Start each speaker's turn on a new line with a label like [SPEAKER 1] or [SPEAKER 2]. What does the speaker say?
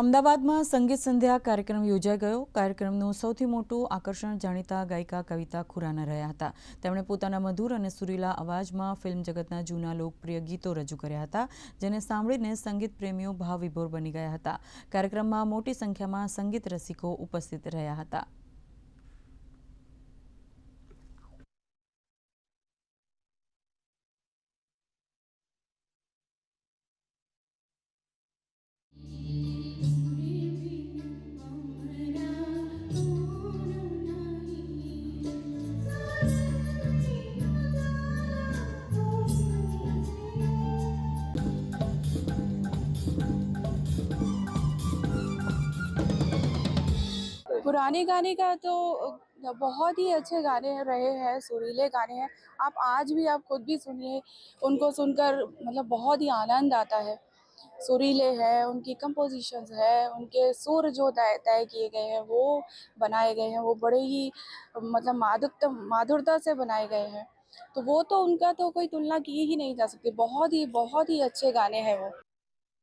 [SPEAKER 1] અમદાવાદમાં સંગીત સંધ્યા કાર્યક્રમ યોજાઈ ગયો। કાર્યક્રમનું સૌથી મોટું આકર્ષણ જાણીતા ગાયિકા કવિતા ખુરાના રહ્યા હતા। તેમણે પોતાના મધુર અને સુરીલા અવાજમાં ફિલ્મ જગતના જૂના લોકપ્રિય ગીતો રજૂ કર્યા હતા, જેને સાંભળીને સંગીત પ્રેમીઓ ભાવવિભોર બની ગયા હતા। કાર્યક્રમમાં મોટી સંખ્યામાં સંગીત રસિકો ઉપસ્થિત રહ્યા હતા।
[SPEAKER 2] पुराने गाने का तो बहुत ही अच्छे गाने रहे हैं, सुरीले गाने हैं। आप आज भी आप खुद भी सुनिए, उनको सुनकर मतलब बहुत ही आनंद आता है। सुरीले हैं, उनकी कंपोजिशंस है, उनके सुर जो तय तय किए गए हैं, वो बनाए गए हैं, वो बड़े ही मतलब माधुरता से बनाए गए हैं। तो वो तो उनका तो कोई तुलना की ही नहीं जा सकती। बहुत ही अच्छे गाने हैं वो।